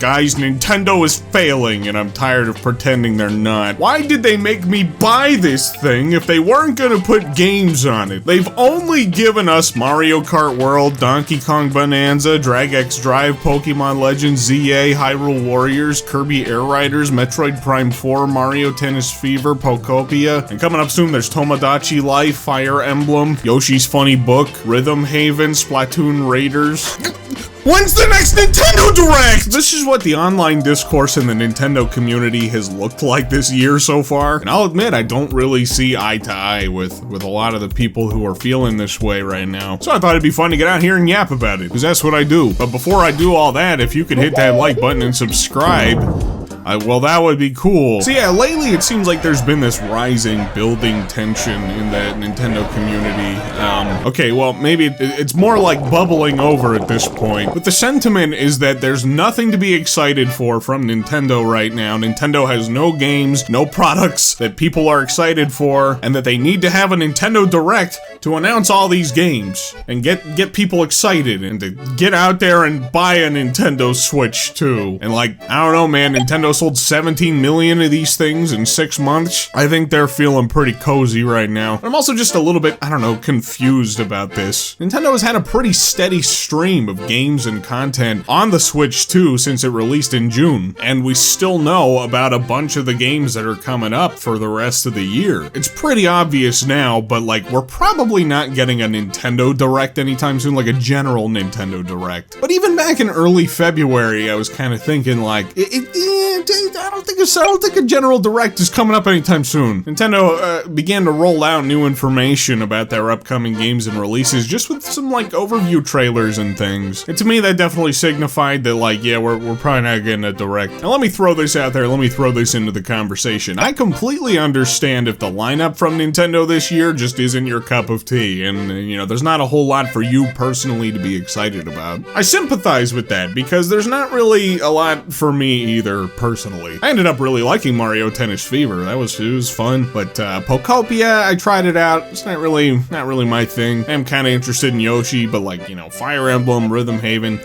Guys, Nintendo is failing, and I'm tired of pretending they're not. Why did they make me buy this thing if they weren't gonna put games on it? They've only given us Mario Kart World, Donkey Kong Bonanza, Drag X Drive, Pokemon Legends, ZA, Hyrule Warriors, Kirby Air Riders, Metroid Prime 4, Mario Tennis Fever, Pokopia, and coming up soon there's Tomodachi Life, Fire Emblem, Yoshi's Funny Book, Rhythm Haven, Splatoon Raiders. When's the next Nintendo Direct? This is what the online discourse in the Nintendo community has looked like this year so far. And I'll admit, I don't really see eye to eye with a lot of the people who are feeling this way right now. So I thought it'd be fun to get out here and yap about it, because that's what I do. But before I do all that, if you could hit that like button and subscribe, well, that would be cool. So yeah, lately it seems like there's been this rising, building tension in the Nintendo community. Okay, well, maybe it's more like bubbling over at this point. But the sentiment is that there's nothing to be excited for from Nintendo right now. Nintendo has no games, no products that people are excited for, and that they need to have a Nintendo Direct to announce all these games and get people excited and to get out there and buy a Nintendo Switch too. And like, I don't know, man, Nintendo sold 17 million of these things in 6 months. I think they're feeling pretty cozy right now. I'm also just a little bit, I don't know, confused about this. Nintendo has had a pretty steady stream of games and content on the Switch too since it released in June, and we still know about a bunch of the games that are coming up for the rest of the year. It's pretty obvious now, but like, we're probably not getting a Nintendo Direct anytime soon, like a general Nintendo Direct. But even back in early February, I was kind of thinking like, I don't think a general Direct is coming up anytime soon. Nintendo began to roll out new information about their upcoming games and releases just with some like overview trailers and things. And to me that definitely signified that like, yeah, we're probably not getting a Direct. Now let me throw this out there, let me throw this into the conversation. I completely understand if the lineup from Nintendo this year just isn't your cup of tea, and you know, there's not a whole lot for you personally to be excited about. I sympathize with that because there's not really a lot for me either personally. I ended up really liking Mario Tennis Fever. It was fun, but Pokopia, I tried it out. It's not really my thing. I'm kind of interested in Yoshi, but like, you know, Fire Emblem, Rhythm Haven,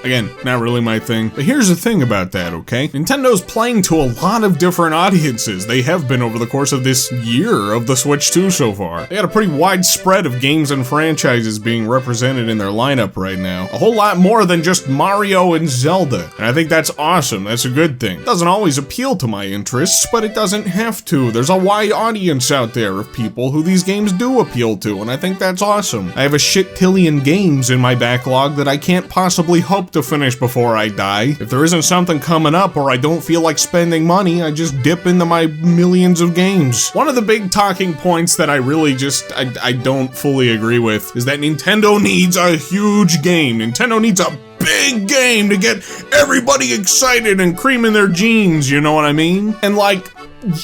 again, not really my thing. But here's the thing about that, okay? Nintendo's playing to a lot of different audiences. They have been over the course of this year of the Switch 2 so far. They got a pretty wide spread of games and franchises being represented in their lineup right now. A whole lot more than just Mario and Zelda. And I think that's awesome. That's a good thing. It doesn't always appeal to my interests, but it doesn't have to. There's a wide audience out there of people who these games do appeal to, and I think that's awesome. I have a shit-tillion games in my backlog that I can't possibly hope to finish before I die. If there isn't something coming up or I don't feel like spending money, I just dip into my millions of games. One of the big talking points that I really just, I don't fully agree with is that Nintendo needs a huge game. Nintendo needs a big game to get everybody excited and cream in their jeans, you know what I mean? And like,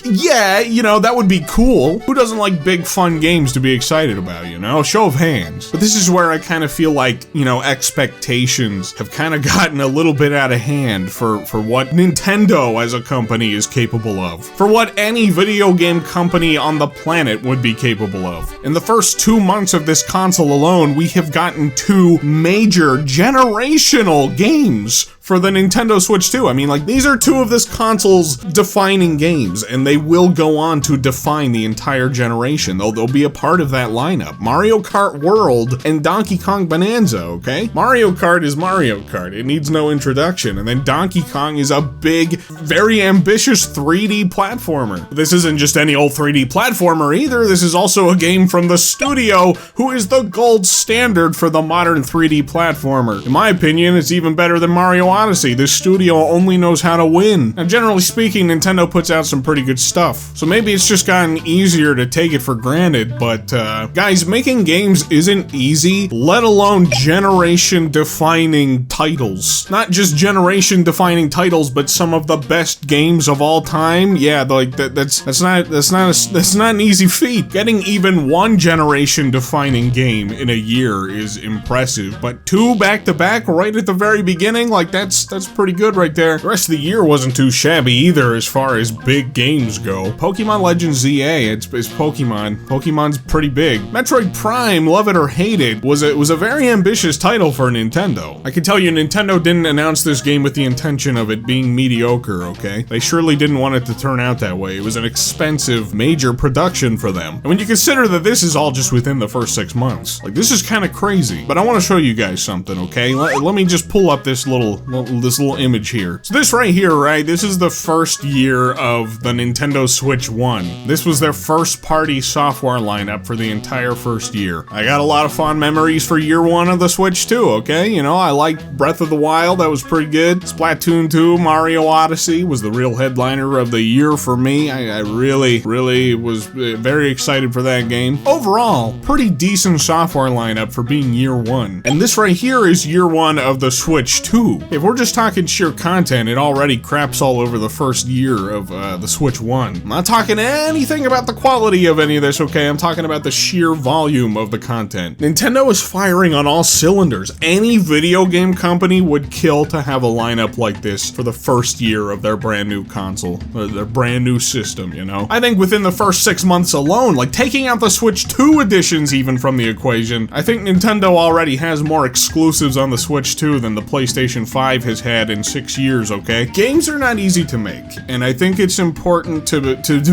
yeah, you know, that would be cool. Who doesn't like big fun games to be excited about, you know? Show of hands. But this is where I kind of feel like, you know, expectations have kind of gotten a little bit out of hand for what Nintendo as a company is capable of. For what any video game company on the planet would be capable of. In the first 2 months of this console alone, we have gotten 2 major generational games for the Nintendo Switch 2. I mean, like, these are 2 of this console's defining games, and they will go on to define the entire generation. They'll be a part of that lineup. Mario Kart World and Donkey Kong Bonanza, okay? Mario Kart is Mario Kart. It needs no introduction. And then Donkey Kong is a big, very ambitious 3D platformer. This isn't just any old 3D platformer either. This is also a game from the studio who is the gold standard for the modern 3D platformer. In my opinion, it's even better than Mario Odyssey. This studio only knows how to win. Now, generally speaking, Nintendo puts out some pretty good stuff. So maybe it's just gotten easier to take it for granted, but guys, making games isn't easy, let alone generation-defining titles. Not just generation-defining titles, but some of the best games of all time. Yeah, like that's not an easy feat. Getting even one generation-defining game in a year is impressive, but 2 back-to-back right at the very beginning, like that's pretty good right there. The rest of the year wasn't too shabby either as far as big games go. Pokemon Legends ZA, it's Pokemon. Pokemon's pretty big. Metroid Prime, love it or hate it, was a very ambitious title for Nintendo. I can tell you Nintendo didn't announce this game with the intention of it being mediocre, okay? They surely didn't want it to turn out that way. It was an expensive, major production for them. And when you consider that this is all just within the first 6 months, like, this is kind of crazy. But I want to show you guys something, okay? Let me just pull up this little image here. So this right here, right? This is the first year of the Nintendo Switch 1. This was their first party software lineup for the entire first year. I got a lot of fond memories for year 1 of the Switch 2, okay? You know, I liked Breath of the Wild, that was pretty good. Splatoon 2, Mario Odyssey was the real headliner of the year for me. I really was very excited for that game. Overall, pretty decent software lineup for being year 1. And this right here is year 1 of the Switch 2. If we're just talking sheer content, it already craps all over the first year of the Switch 1. I'm not talking anything about the quality of any of this, okay? I'm talking about the sheer volume of the content. Nintendo is firing on all cylinders. Any video game company would kill to have a lineup like this for the first year of their brand new console, or their brand new system, you know? I think within the first 6 months alone, like taking out the Switch 2 editions even from the equation, I think Nintendo already has more exclusives on the Switch 2 than the PlayStation 5 has had in 6 years, okay? Games are not easy to make, and I think it's important to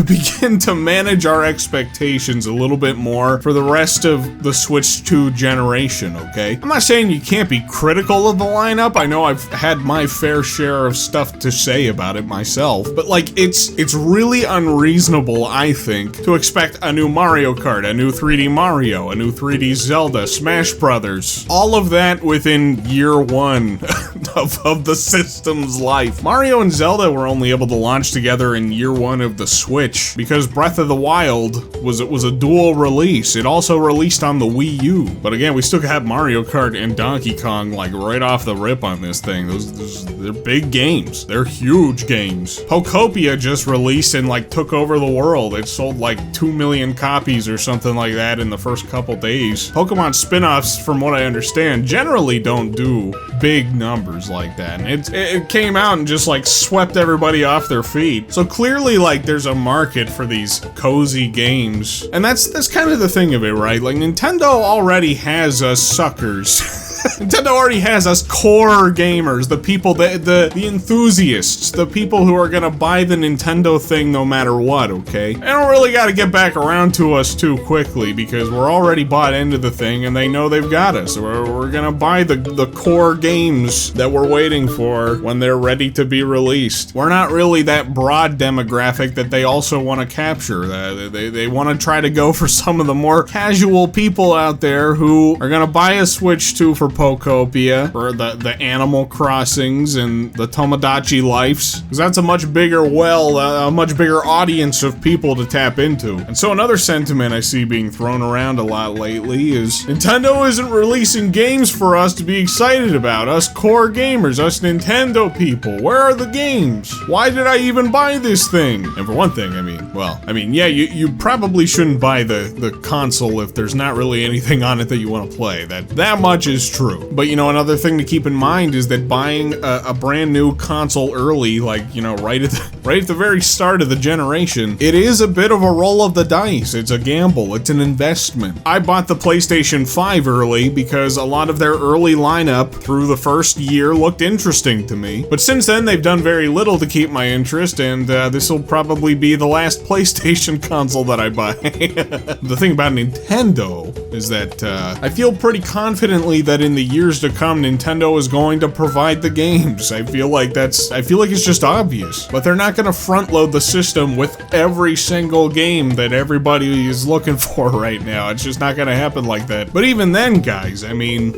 begin to manage our expectations a little bit more for the rest of the Switch 2 generation, okay? I'm not saying you can't be critical of the lineup. I know I've had my fair share of stuff to say about it myself, but like it's really unreasonable, I think, to expect a new Mario Kart, a new 3D Mario, a new 3D Zelda, Smash Brothers, all of that within year 1 of the system's life. Mario and Zelda were only able to launch together in year 1 of the Switch because Breath of the Wild was a dual release. It also released on the Wii U, but again, we still have Mario Kart and Donkey Kong like right off the rip on this thing. They're big games. They're huge games. Pokopia just released and like took over the world. It sold like 2 million copies or something like that in the first couple days. Pokemon spin-offs, from what I understand, generally don't do big numbers like that. And it came out and just like swept everybody off their feet. So clearly like there's a market for these cozy games. And that's kind of the thing of it, right? Like Nintendo already has us suckers. Nintendo already has us core gamers, the people, the enthusiasts, the people who are gonna buy the Nintendo thing no matter what, okay? They don't really gotta get back around to us too quickly because we're already bought into the thing and they know they've got us. We're gonna buy the core games that we're waiting for when they're ready to be released. We're not really that broad demographic that they also want to capture. They want to try to go for some of the more casual people out there who are gonna buy a Switch 2 for Pokopia, or the Animal Crossings and the Tomodachi Lives, because that's a much bigger a much bigger audience of people to tap into. And so another sentiment I see being thrown around a lot lately is Nintendo isn't releasing games for us to be excited about, us core gamers, us Nintendo people. Where are the games? Why did I even buy this thing? And for one thing, yeah, you probably shouldn't buy the console if there's not really anything on it that you want to play. That much is true. But you know, another thing to keep in mind is that buying a brand new console early, like, you know, right at the very start of the generation, it is a bit of a roll of the dice. It's a gamble. It's an investment. I bought the PlayStation 5 early because a lot of their early lineup through the first year looked interesting to me. But since then, they've done very little to keep my interest, and this will probably be the last PlayStation console that I buy. The thing about Nintendo is that I feel pretty confidently that in the years to come, Nintendo is going to provide the games. I feel like it's just obvious. But they're not gonna front load the system with every single game that everybody is looking for right now. It's just not gonna happen like that. But even then, guys, I mean,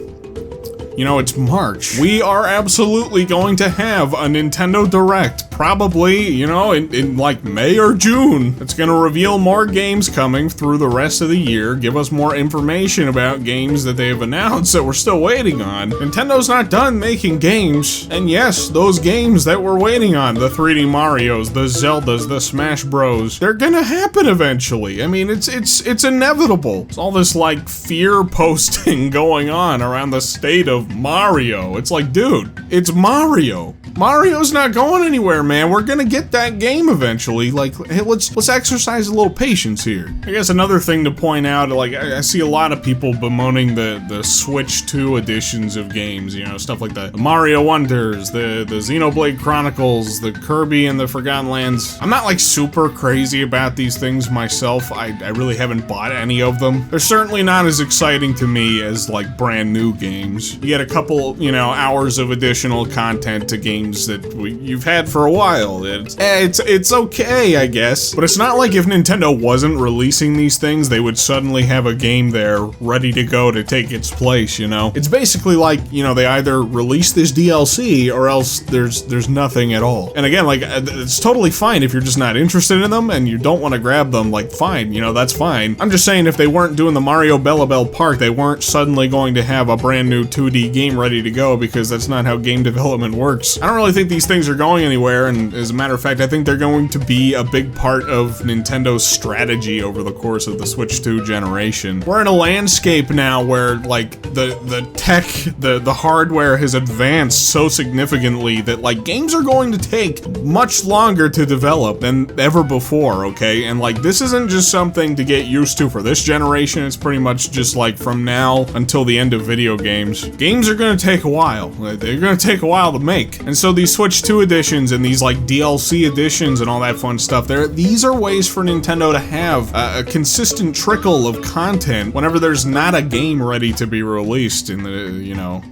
you know, it's March. We are absolutely going to have a Nintendo Direct probably, you know, in like May or June. It's gonna reveal more games coming through the rest of the year, give us more information about games that they have announced that we're still waiting on. Nintendo not done making games, and yes, those games that we're waiting on, the 3D Marios, the Zeldas, the Smash Bros, they're gonna happen eventually. I mean, it's inevitable. It's all this like fear posting going on around the state of Mario. It's like, dude, it's Mario. Mario's not going anywhere, man. We're gonna get that game eventually. Like, hey, let's exercise a little patience here. I guess another thing to point out, like, I see a lot of people bemoaning the Switch 2 editions of games, you know, stuff like the Mario Wonders, the Xenoblade Chronicles, the Kirby and the Forgotten Lands. I'm not like super crazy about these things myself. I really haven't bought any of them. They're certainly not as exciting to me as like brand new games. You get a couple, you know, hours of additional content to games that you've had for a while. It's okay, I guess. But it's not like if Nintendo wasn't releasing these things, they would suddenly have a game there ready to go to take its place, you know? It's basically like, you know, they either release this DLC or else there's nothing at all. And again, like, it's totally fine if you're just not interested in them and you don't want to grab them, like, fine, you know, that's fine. I'm just saying if they weren't doing the Mario Bell Park, they weren't suddenly going to have a brand new 2D game ready to go, because that's not how game development works. I don't really think these things are going anywhere, and as a matter of fact, I think they're going to be a big part of Nintendo's strategy over the course of the Switch 2 generation. We're in a landscape now where, like, the tech, the hardware has advanced so significantly that, like, games are going to take much longer to develop than ever before, okay? And, like, this isn't just something to get used to for this generation, it's pretty much just, like, from now until the end of video games. Games are gonna take a while. They're gonna take a while to make. And so these Switch 2 editions and these, like, DLC editions and all that fun stuff, these are ways for Nintendo to have a consistent trickle of content whenever there's not a game ready to be released in the, you know,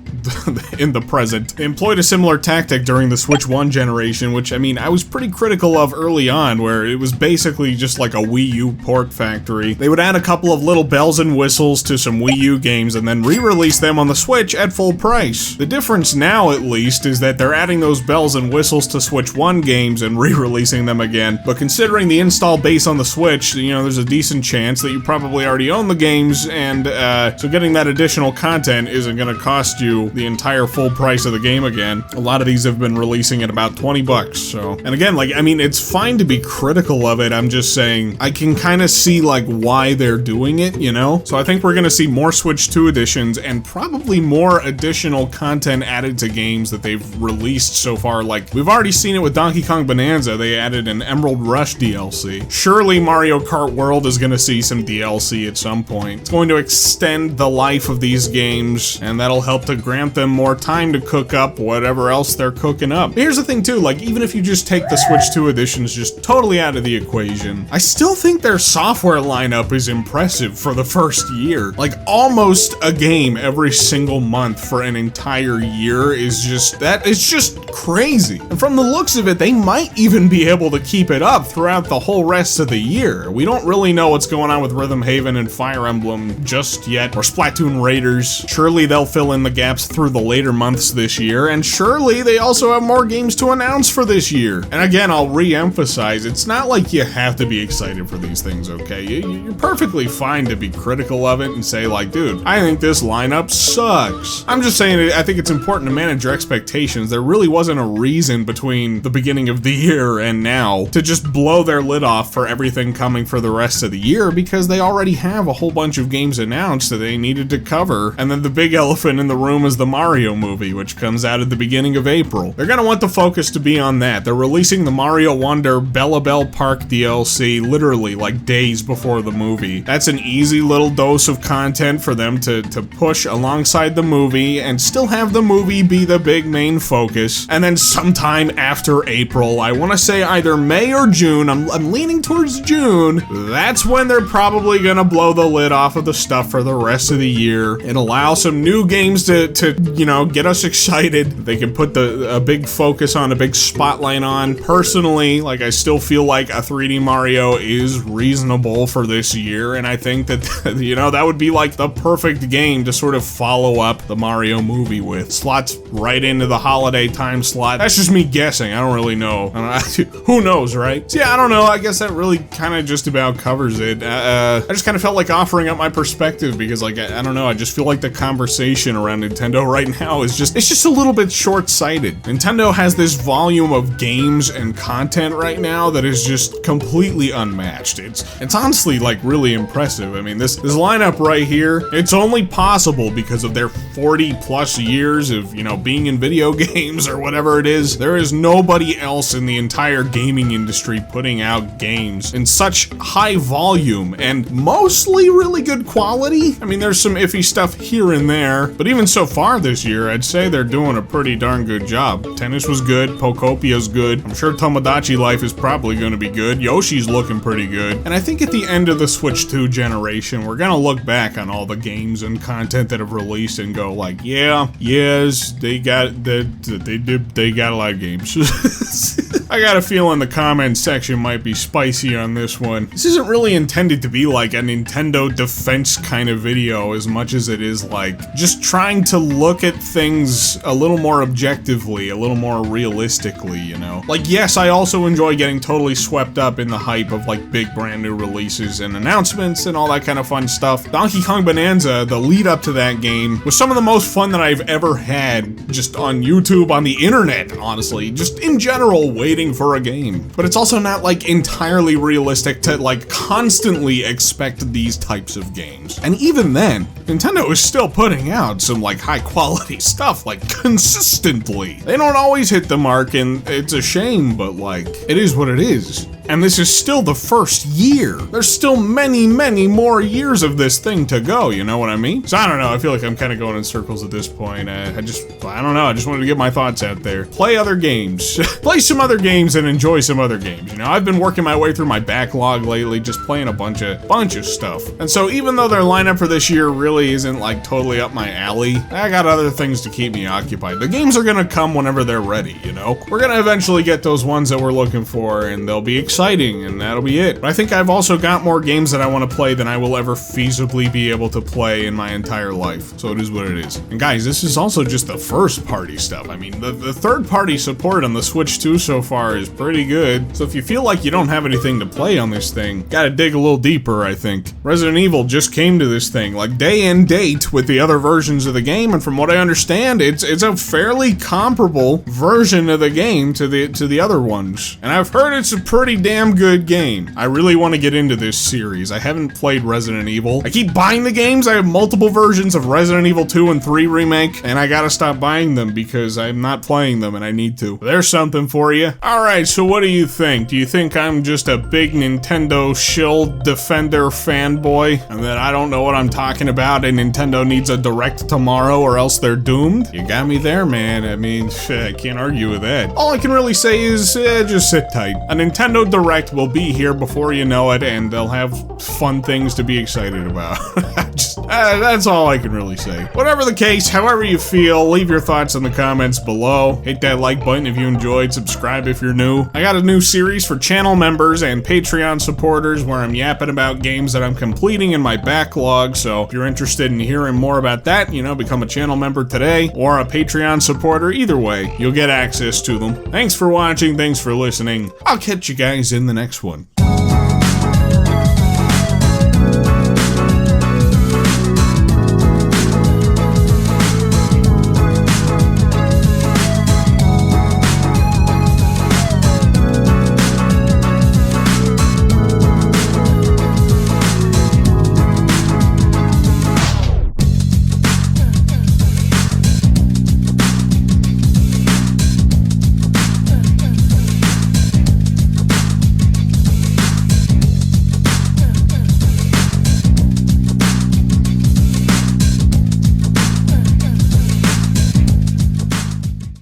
in the present. They employed a similar tactic during the Switch 1 generation, which, I mean, I was pretty critical of early on, where it was basically just like a Wii U port factory. They would add a couple of little bells and whistles to some Wii U games and then re-release them on the Switch at full price. The difference now, at least, is that they're adding those bells and whistles to Switch 1 games and re-releasing them again. But considering the install base on the Switch, you know, there's a decent chance that you probably already own the games, and so getting that additional content isn't gonna cost you the entire full price of the game again. A lot of these have been releasing at about 20 bucks, so. And again, like, I mean, it's fine to be critical of it, I'm just saying, I can kind of see, like, why they're doing it, you know? So I think we're gonna see more Switch 2 editions, and probably more additional content added to games that they've released so far. Like, we've already seen it with Donkey Kong Bonanza, they added an Emerald Rush DLC. Surely Mario Kart World is gonna see some DLC at some point. It's going to extend the life of these games, and that'll help to grant them more time to cook up whatever else they're cooking up. But here's the thing too, like, even if you just take the Switch 2 editions just totally out of the equation, I still think their software lineup is impressive for the first year. Like, almost a game every single month for an entire year is just, that is just crazy. And from the looks of it, they might even be able to keep it up throughout the whole rest of the year. We don't really know what's going on with Rhythm Haven and Fire Emblem just yet, or Splatoon Raiders. Surely they'll fill in the gaps through the later months this year, and surely they also have more games to announce for this year. And again, I'll re-emphasize, it's not like you have to be excited for these things, okay? You're perfectly fine to be critical of it and say, like, dude, I think this lineup sucks. I'm just saying, I think it's important to manage your expectations. There really wasn't a reason between the beginning of the year and now to just blow their lid off for everything coming for the rest of the year, because they already have a whole bunch of games announced that they needed to cover. And then the big elephant in the room is the Mario movie, which comes out at the beginning of April. They're gonna want the focus to be on that. They're releasing the Mario Wonder Bell Park DLC literally like days before the movie. That's an easy little dose of content for them to push alongside the movie and still have the movie be the big main focus. And then sometime after April, I want to say either May or June, I'm leaning towards June, that's when they're probably gonna blow the lid off of the stuff for the rest of the year and allow some new games to to, you know, get us excited. They can put a big focus on, a big spotlight on. Personally, like, I still feel like a 3D Mario is reasonable for this year, and I think that, you know, that would be like the perfect game to sort of follow up the Mario movie with. Slots right into the holiday time slot. That's just me guessing. I don't really know. Who knows, right? So yeah, I don't know. I guess that really kind of just about covers it. I just kind of felt like offering up my perspective because, like, I don't know. I just feel like the conversation around Nintendo right now is just, it's just a little bit short-sighted. Nintendo has this volume of games and content right now that is just completely unmatched. It's honestly, like, really impressive. I mean, this lineup right here, it's only possible because of their 40+ years of, you know, being in video games or whatever it is. There is nobody else in the entire gaming industry putting out games in such high volume and mostly really good quality. I mean, there's some iffy stuff here and there, but even so far this year, I'd say they're doing a pretty darn good job. Tennis was good, Pocopia's good, I'm sure Tomodachi Life is probably going to be good, Yoshi's looking pretty good, and I think at the end of the Switch 2 generation, we're gonna look back on all the games and content that have released and go like, yes, they got a lot of games. I got a feeling the comment section might be spicy on this one. This isn't really intended to be like a Nintendo defense kind of video as much as it is like just trying to look at things a little more objectively, a little more realistically, you know? Like, yes, I also enjoy getting totally swept up in the hype of like big brand new releases and announcements and all that kind of fun stuff. Donkey Kong Bonanza, the lead up to that game, was some of the most fun that I've ever had just on YouTube, on the internet, honestly, just in general, waiting for a game. But it's also not like entirely realistic to like constantly expect these types of games. And even then, Nintendo is still putting out some like high quality stuff like consistently. They don't always hit the mark and it's a shame, but like it is what it is. And this is still the first year. There's still many, many more years of this thing to go, you know what I mean? So I don't know, I feel like I'm kind of going in circles at this point. I don't know, I just wanted to get my thoughts out there. Play other games. Play some other games and enjoy some other games. You know, I've been working my way through my backlog lately, just playing a bunch of stuff. And so even though their lineup for this year really isn't like totally up my alley, I got other things to keep me occupied. The games are gonna come whenever they're ready, you know? We're gonna eventually get those ones that we're looking for and they'll be exciting and that'll be it. But I think I've also got more games that I want to play than I will ever feasibly be able to play in my entire life. So it is what it is. And guys, this is also just the first party stuff. I mean, the third party support on the Switch 2 so far is pretty good. So if you feel like you don't have anything to play on this thing, gotta dig a little deeper, I think. Resident Evil just came to this thing like day and date with the other versions of the game, and from what I understand, it's a fairly comparable version of the game to the other ones. And I've heard it's a pretty damn good game. I really want to get into this series. I haven't played Resident Evil. I keep buying the games. I have multiple versions of Resident Evil 2 and 3 remake, and I gotta stop buying them because I'm not playing them and I need to. There's something for you. Alright, so what do you think? Do you think I'm just a big Nintendo shill defender fanboy and that I don't know what I'm talking about and Nintendo needs a direct tomorrow or else they're doomed? You got me there, man. I mean, I can't argue with that. All I can really say is just sit tight. A Nintendo Direct will be here before you know it, and they'll have fun things to be excited about. That's all I can really say. Whatever the case, however you feel, leave your thoughts in the comments below. Hit that like button if you enjoyed, subscribe if you're new. I got a new series for channel members and Patreon supporters where I'm yapping about games that I'm completing in my backlog, so if you're interested in hearing more about that, you know, become a channel member today or a Patreon supporter. Either way, you'll get access to them. Thanks for watching, thanks for listening. I'll catch you guys in the next one.